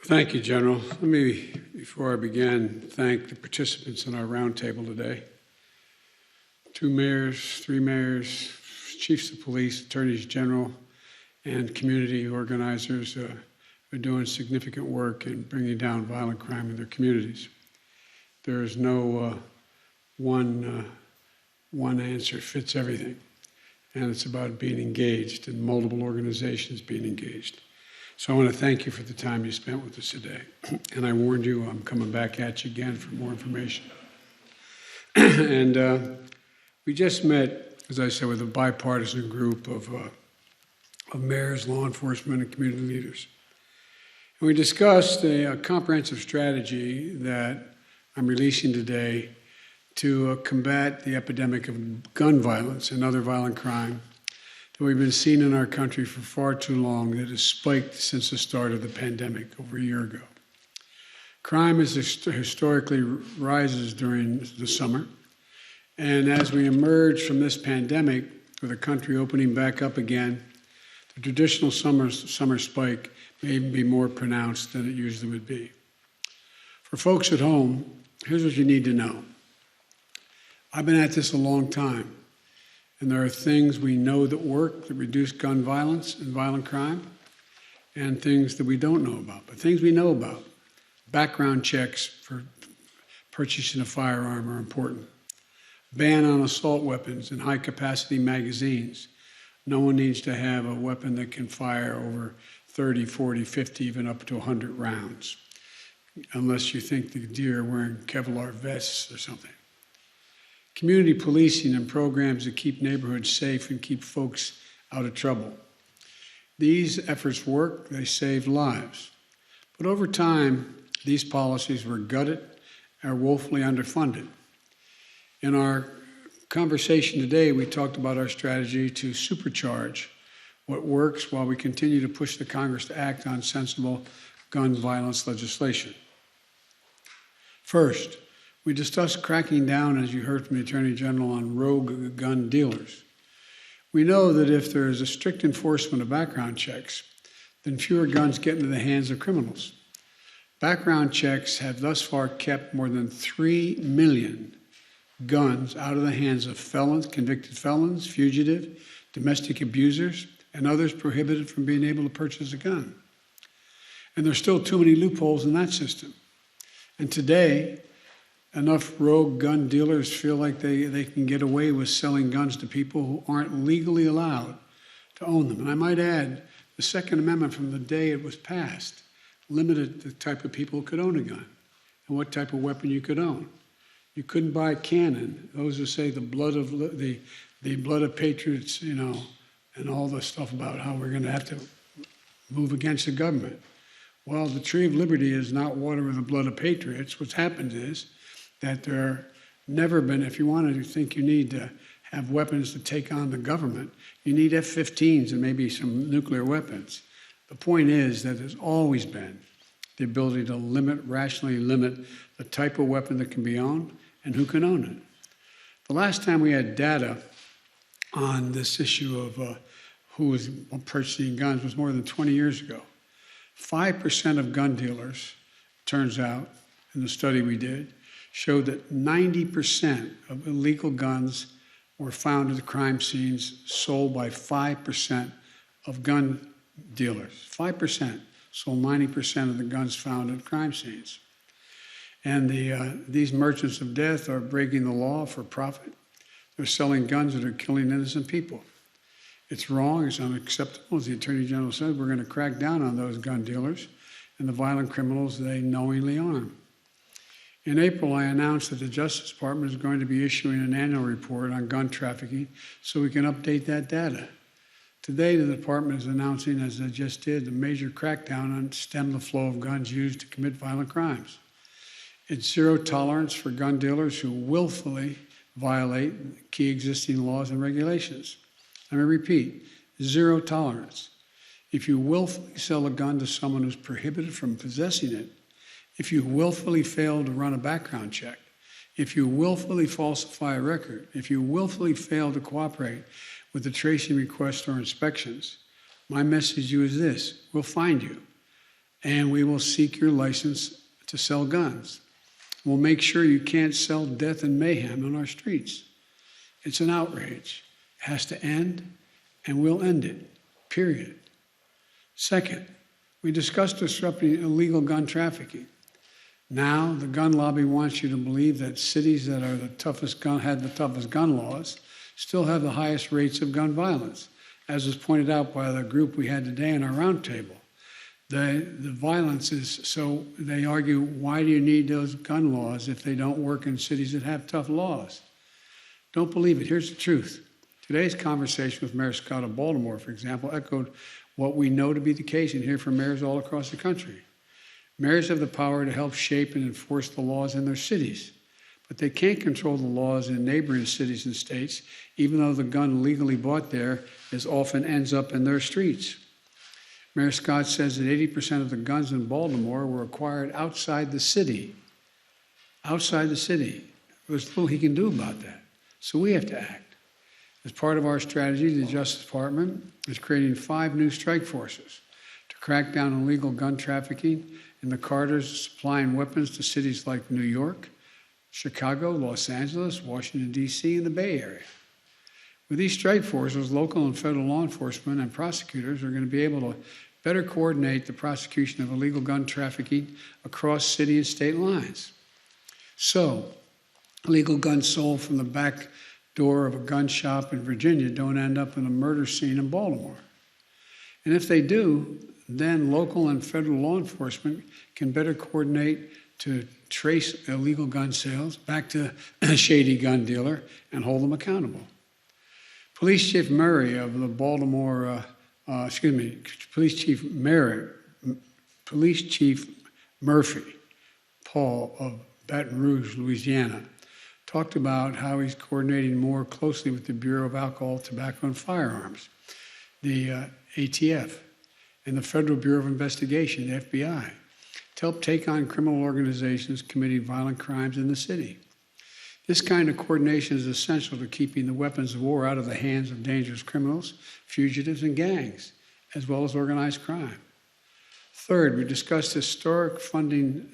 Thank you, General. Let me, before I begin, thank the participants in our roundtable today. 2 mayors, 3 mayors, chiefs of police, attorneys general, and community organizers are doing significant work in bringing down violent crime in their communities. There is no one answer fits everything, and it's about being engaged and multiple organizations being engaged. So I want to thank you for the time you spent with us today. And I warned you I'm coming back at you again for more information. And we just met, as I said, with a bipartisan group of mayors, law enforcement, and community leaders. And we discussed a comprehensive strategy that I'm releasing today to combat the epidemic of gun violence and other violent crime that we've been seeing in our country for far too long, that has spiked since the start of the pandemic over a year ago. Crime historically rises during the summer, and as we emerge from this pandemic, with the country opening back up again, the traditional summer spike may even be more pronounced than it usually would be. For folks at home, here's what you need to know. I've been at this a long time. And there are things we know that work that reduce gun violence and violent crime, and things that we don't know about. But things we know about, background checks for purchasing a firearm are important. Ban on assault weapons and high-capacity magazines. No one needs to have a weapon that can fire over 30, 40, 50, even up to 100 rounds, unless you think the deer are wearing Kevlar vests or something. Community policing and programs that keep neighborhoods safe and keep folks out of trouble. These efforts work, they save lives. But over time, these policies were gutted or woefully underfunded. In our conversation today, we talked about our strategy to supercharge what works while we continue to push the Congress to act on sensible gun violence legislation. First, we discussed cracking down, as you heard from the Attorney General, on rogue gun dealers. We know that if there is a strict enforcement of background checks, then fewer guns get into the hands of criminals. Background checks have thus far kept more than 3 million guns out of the hands of felons, convicted felons, fugitive, domestic abusers, and others prohibited from being able to purchase a gun. And there's still too many loopholes in that system. And today, enough rogue gun dealers feel like they can get away with selling guns to people who aren't legally allowed to own them. And I might add, the Second Amendment from the day it was passed limited the type of people who could own a gun and what type of weapon you could own. You couldn't buy a cannon. Those who say the blood of patriots, and all the stuff about how we're going to have to move against the government. Well, the tree of liberty is not water with the blood of patriots. What's happened is that there never been, if you want to think you need to have weapons to take on the government, you need F-15s and maybe some nuclear weapons. The point is that there's always been the ability to rationally limit the type of weapon that can be owned and who can own it. The last time we had data on this issue of who was purchasing guns was more than 20 years ago. 5% of gun dealers, turns out, in the study we did, showed that 90% of illegal guns were found at the crime scenes sold by 5% of gun dealers. 5% sold 90% of the guns found at crime scenes. And these merchants of death are breaking the law for profit. They're selling guns that are killing innocent people. It's wrong, it's unacceptable. As the Attorney General said, we're going to crack down on those gun dealers and the violent criminals they knowingly arm. In April, I announced that the Justice Department is going to be issuing an annual report on gun trafficking so we can update that data. Today, the department is announcing, as I just did, a major crackdown on stem the flow of guns used to commit violent crimes. It's zero tolerance for gun dealers who willfully violate key existing laws and regulations. Let me repeat, zero tolerance. If you willfully sell a gun to someone who's prohibited from possessing it, if you willfully fail to run a background check, if you willfully falsify a record, if you willfully fail to cooperate with the tracing requests or inspections, my message to you is this: we'll find you. and we will seek your license to sell guns. We'll make sure you can't sell death and mayhem on our streets. It's an outrage. It has to end, and we'll end it, period. Second, we discussed disrupting illegal gun trafficking. Now, the gun lobby wants you to believe that cities that are had the toughest gun laws still have the highest rates of gun violence, as was pointed out by the group we had today in our roundtable. The violence is, so they argue, why do you need those gun laws if they don't work in cities that have tough laws? Don't believe it. Here's the truth. Today's conversation with Mayor Scott of Baltimore, for example, echoed what we know to be the case and hear from mayors all across the country. Mayors have the power to help shape and enforce the laws in their cities, but they can't control the laws in neighboring cities and states, even though the gun legally bought there often ends up in their streets. Mayor Scott says that 80% of the guns in Baltimore were acquired outside the city. Outside the city. There's little he can do about that. So we have to act. As part of our strategy, the Justice Department is creating 5 new strike forces to crack down on illegal gun trafficking in the corridors supplying weapons to cities like New York, Chicago, Los Angeles, Washington, D.C., and the Bay Area. With these strike forces, local and federal law enforcement and prosecutors are going to be able to better coordinate the prosecution of illegal gun trafficking across city and state lines. So, illegal guns sold from the back door of a gun shop in Virginia don't end up in a murder scene in Baltimore. And if they do, then local and federal law enforcement can better coordinate to trace illegal gun sales back to a shady gun dealer and hold them accountable. Police Chief Murray of the Police Chief Murphy, Paul of Baton Rouge, Louisiana, talked about how he's coordinating more closely with the Bureau of Alcohol, Tobacco, and Firearms, the ATF, and the Federal Bureau of Investigation, the FBI, to help take on criminal organizations committing violent crimes in the city. This kind of coordination is essential to keeping the weapons of war out of the hands of dangerous criminals, fugitives, and gangs, as well as organized crime. Third, we discussed historic funding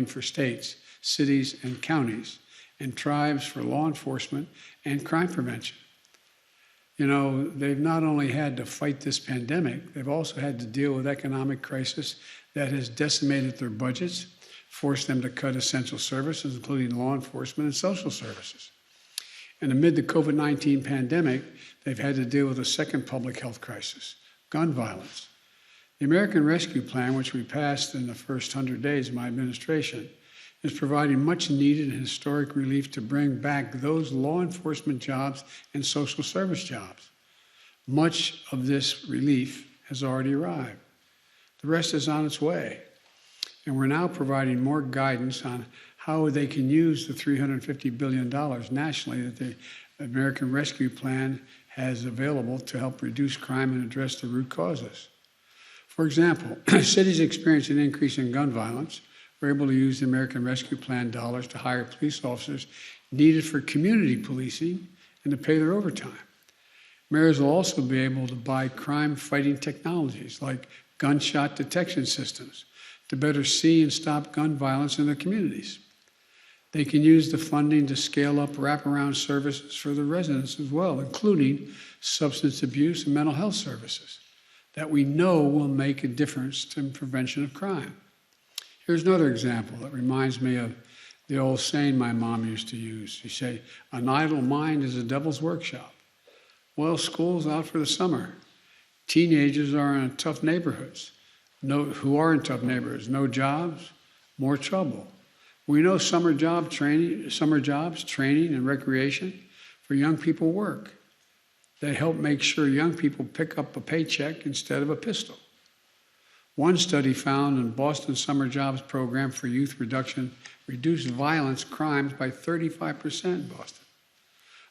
for states, cities, and counties, and tribes for law enforcement and crime prevention. You know, they've not only had to fight this pandemic, they've also had to deal with economic crisis that has decimated their budgets, forced them to cut essential services, including law enforcement and social services. And amid the COVID-19 pandemic, they've had to deal with a second public health crisis, gun violence. The American Rescue Plan, which we passed in the first 100 days of my administration, is providing much needed and historic relief to bring back those law enforcement jobs and social service jobs. Much of this relief has already arrived. The rest is on its way. And we're now providing more guidance on how they can use the $350 billion nationally that the American Rescue Plan has available to help reduce crime and address the root causes. For example, cities experiencing an increase in gun violence are able to use the American Rescue Plan dollars to hire police officers needed for community policing and to pay their overtime. Mayors will also be able to buy crime-fighting technologies like gunshot detection systems to better see and stop gun violence in their communities. They can use the funding to scale up wraparound services for the residents as well, including substance abuse and mental health services that we know will make a difference in prevention of crime. Here's another example that reminds me of the old saying my mom used to use. She said, "An idle mind is a devil's workshop." Well, school's out for the summer. Teenagers are in tough neighborhoods. No jobs, more trouble. We know summer jobs, training, and recreation for young people work. They help make sure young people pick up a paycheck instead of a pistol. One study found in Boston Summer Jobs Program for Youth reduced violence crimes by 35% in Boston.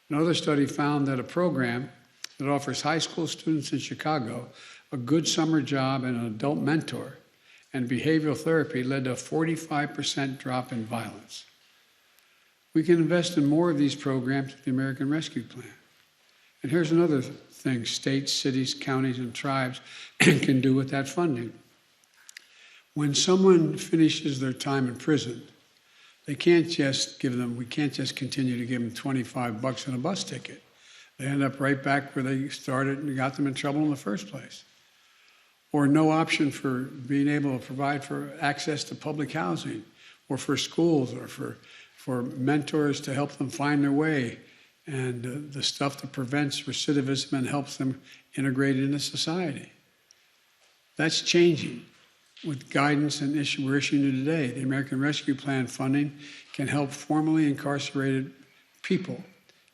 Another study found that a program that offers high school students in Chicago a good summer job and an adult mentor and behavioral therapy led to a 45% drop in violence. We can invest in more of these programs with the American Rescue Plan. And here's another thing states, cities, counties, and tribes can do with that funding. When someone finishes their time in prison, we can't just continue to give them $25 and a bus ticket. They end up right back where they started and got them in trouble in the first place. Or no option for being able to provide for access to public housing, or for schools, or for mentors to help them find their way, and the stuff that prevents recidivism and helps them integrate into society. That's changing with guidance and we're issuing today. The American Rescue Plan funding can help formerly incarcerated people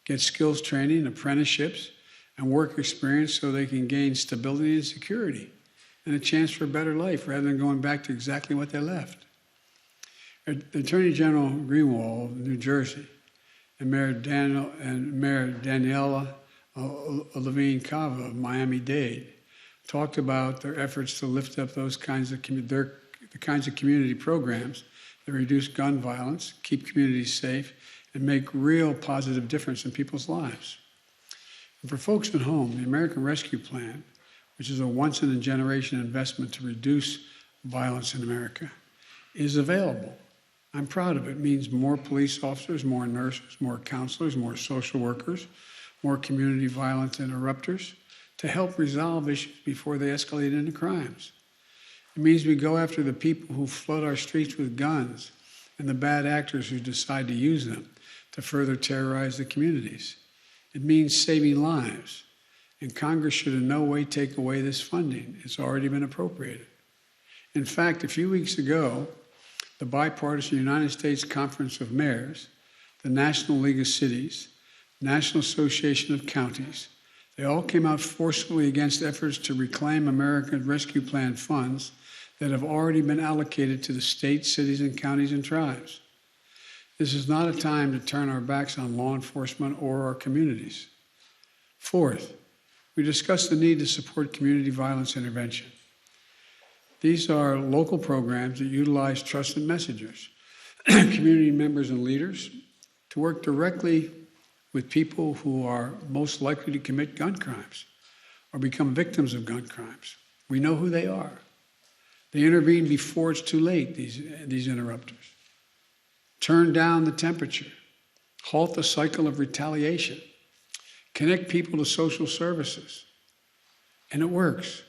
get skills training, apprenticeships, and work experience so they can gain stability and security and a chance for a better life rather than going back to exactly what they left. Attorney General Greenwald of New Jersey and Mayor Daniela Levine Cava of Miami-Dade talked about their efforts to lift up those kinds of community programs that reduce gun violence, keep communities safe, and make real positive difference in people's lives. And for folks at home, the American Rescue Plan, which is a once-in-a-generation investment to reduce violence in America, is available. I'm proud of it. It means more police officers, more nurses, more counselors, more social workers, more community violence interrupters to help resolve issues before they escalate into crimes. It means we go after the people who flood our streets with guns and the bad actors who decide to use them to further terrorize the communities. It means saving lives, and Congress should in no way take away this funding. It's already been appropriated. In fact, a few weeks ago, the bipartisan United States Conference of Mayors, the National League of Cities, National Association of Counties, they all came out forcefully against efforts to reclaim American Rescue Plan funds that have already been allocated to the states, cities, and counties and tribes. This is not a time to turn our backs on law enforcement or our communities. Fourth, we discussed the need to support community violence intervention. These are local programs that utilize trusted messengers, community members and leaders, to work directly with people who are most likely to commit gun crimes or become victims of gun crimes. We know who they are. They intervene before it's too late, these interrupters. Turn down the temperature, halt the cycle of retaliation, connect people to social services, and it works.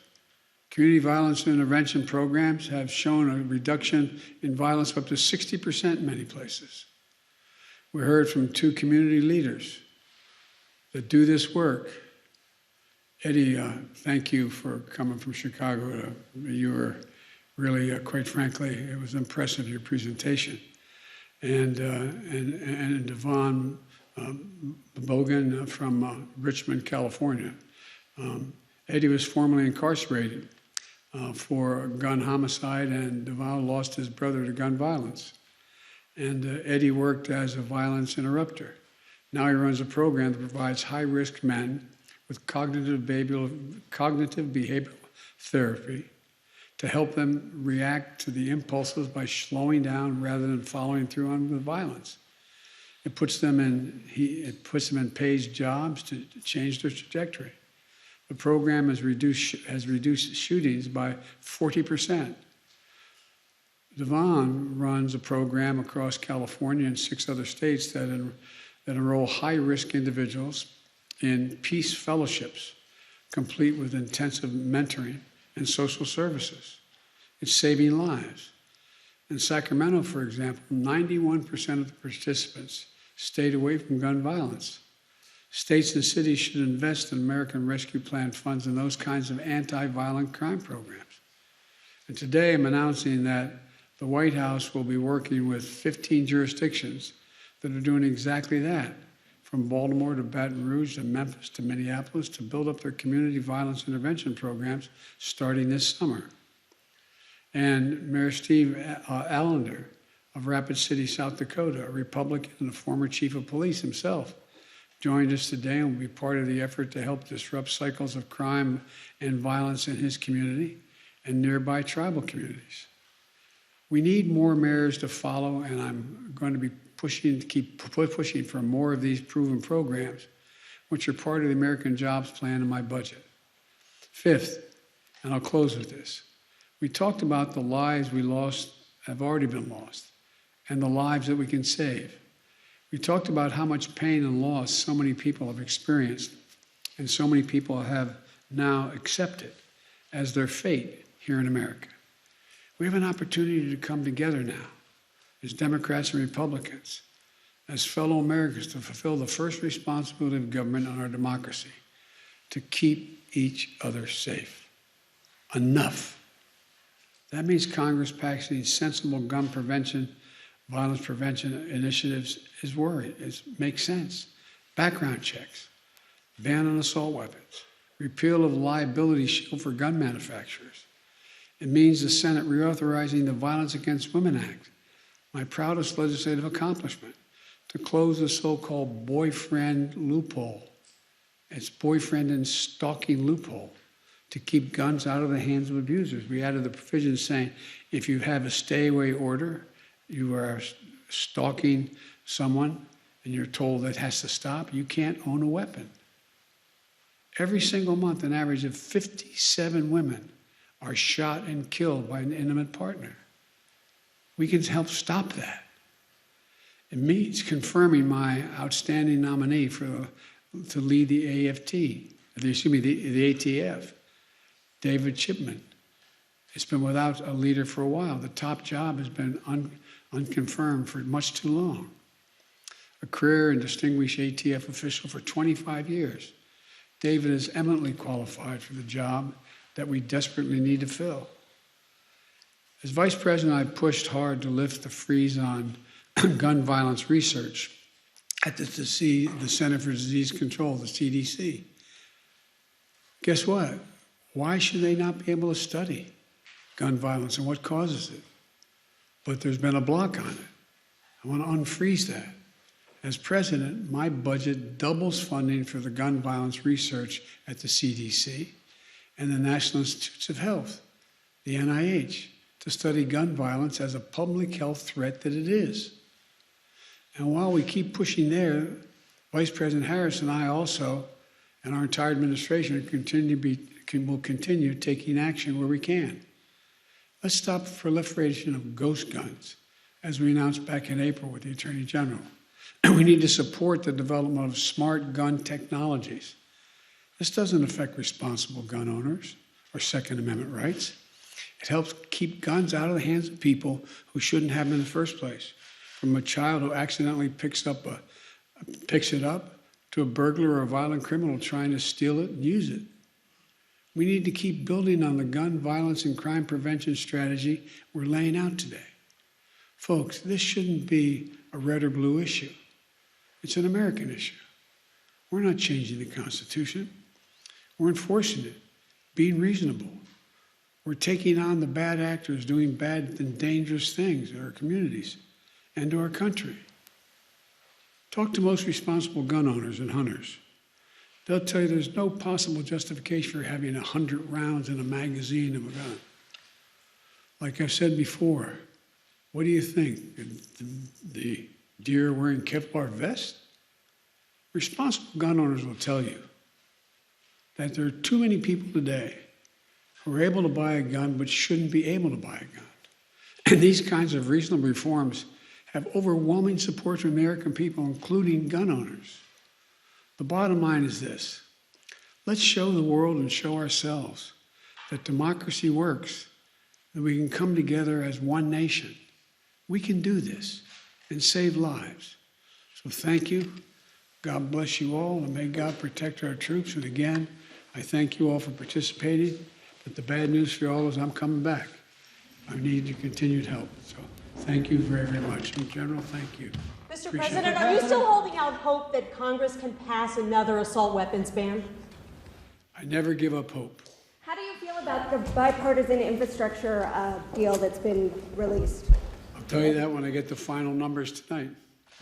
Community violence intervention programs have shown a reduction in violence of up to 60% in many places. We heard from two community leaders that do this work. Eddie, thank you for coming from Chicago. You were really, quite frankly, it was impressive, your presentation. And Devon Bogan from Richmond, California. Eddie was formerly incarcerated for gun homicide, and Devon lost his brother to gun violence. And Eddie worked as a violence interrupter. Now he runs a program that provides high-risk men with cognitive behavioral therapy to help them react to the impulses by slowing down rather than following through on the violence. It puts them in paid jobs to change their trajectory. The program has reduced shootings by 40%. Devon runs a program across California and 6 other states that enroll high-risk individuals in peace fellowships, complete with intensive mentoring and social services. It's saving lives. In Sacramento, for example, 91% of the participants stayed away from gun violence. States and cities should invest in American Rescue Plan funds in those kinds of anti-violent crime programs. And today I'm announcing that the White House will be working with 15 jurisdictions that are doing exactly that, from Baltimore to Baton Rouge to Memphis to Minneapolis, to build up their community violence intervention programs starting this summer. And Mayor Steve Allender of Rapid City, South Dakota, a Republican and a former chief of police himself, joined us today and will be part of the effort to help disrupt cycles of crime and violence in his community and nearby tribal communities. We need more mayors to follow, and I'm going to be keep pushing for more of these proven programs. which are part of the American Jobs Plan in my budget. Fifth, and I'll close with this, we talked about the lives we lost have already been lost and the lives that we can save. We talked about how much pain and loss so many people have experienced and so many people have now accepted as their fate here in America. We have an opportunity to come together now as Democrats and Republicans, as fellow Americans, to fulfill the first responsibility of government on our democracy, to keep each other safe. Enough. That means Congress passing sensible gun prevention, violence prevention initiatives makes sense. Background checks, ban on assault weapons, repeal of the liability shield for gun manufacturers. It means the Senate reauthorizing the Violence Against Women Act, my proudest legislative accomplishment, to close the so-called boyfriend loophole. It's boyfriend and stalking loophole to keep guns out of the hands of abusers. We added the provision saying if you have a stay-away order, you are stalking someone and you're told that has to stop, you can't own a weapon. Every single month, an average of 57 women are shot and killed by an intimate partner. We can help stop that. It means confirming my outstanding nominee to lead the the ATF, David Chipman. It's been without a leader for a while. The top job has been unconfirmed for much too long. A career and distinguished ATF official for 25 years, David is eminently qualified for the job that we desperately need to fill. As Vice President, I pushed hard to lift the freeze on gun violence research at the Center for Disease Control, the CDC. Guess what? Why should they not be able to study gun violence and what causes it? But there's been a block on it. I want to unfreeze that. As president, my budget doubles funding for the gun violence research at the CDC and the National Institutes of Health, the NIH, to study gun violence as a public health threat that it is. And while we keep pushing there, Vice President Harris and I also, and our entire administration, will continue taking action where we can. Let's stop the proliferation of ghost guns, as we announced back in April with the Attorney General. We need to support the development of smart gun technologies. This doesn't affect responsible gun owners or Second Amendment rights. It helps keep guns out of the hands of people who shouldn't have them in the first place, from a child who accidentally picks it up to a burglar or a violent criminal trying to steal it and use it. We need to keep building on the gun violence and crime prevention strategy we're laying out today. Folks, this shouldn't be a red or blue issue. It's an American issue. We're not changing the Constitution. We're enforcing it, being reasonable. We're taking on the bad actors doing bad and dangerous things in our communities and to our country. Talk to most responsible gun owners and hunters. They'll tell you there's no possible justification for having 100 rounds in a magazine of a gun. Like I've said before, what do you think? The deer wearing Kevlar vest? Responsible gun owners will tell you that there are too many people today who are able to buy a gun but shouldn't be able to buy a gun. And these kinds of reasonable reforms have overwhelming support from American people, including gun owners. The bottom line is this. Let's show the world and show ourselves that democracy works, that we can come together as one nation. We can do this and save lives. So thank you. God bless you all, and may God protect our troops. And again, I thank you all for participating. But the bad news for you all is I'm coming back. I need your continued help. So thank you very, very much. In general, thank you. Mr. President, are you still holding out hope that Congress can pass another assault weapons ban? I never give up hope. How do you feel about the bipartisan infrastructure deal that's been released? I'll tell you that when I get the final numbers tonight.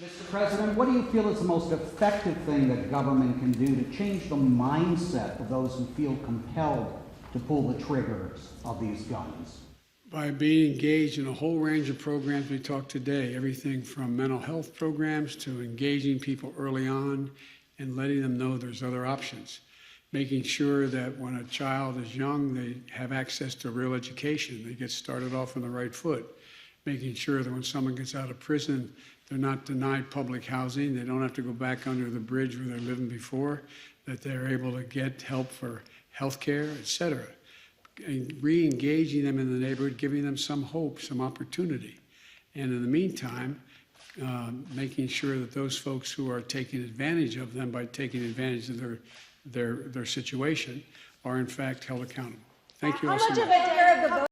Mr. President, what do you feel is the most effective thing that government can do to change the mindset of those who feel compelled to pull the triggers of these guns? By being engaged in a whole range of programs we talked today, everything from mental health programs to engaging people early on and letting them know there's other options. Making sure that when a child is young, they have access to real education. They get started off on the right foot. Making sure that when someone gets out of prison, they're not denied public housing. They don't have to go back under the bridge where they're living before, that they're able to get help for health care, et cetera. And re-engaging them in the neighborhood, giving them some hope, some opportunity. And in the meantime, making sure that those folks who are taking advantage of them by taking advantage of their situation are in fact held accountable. Thank you all so much. How much of a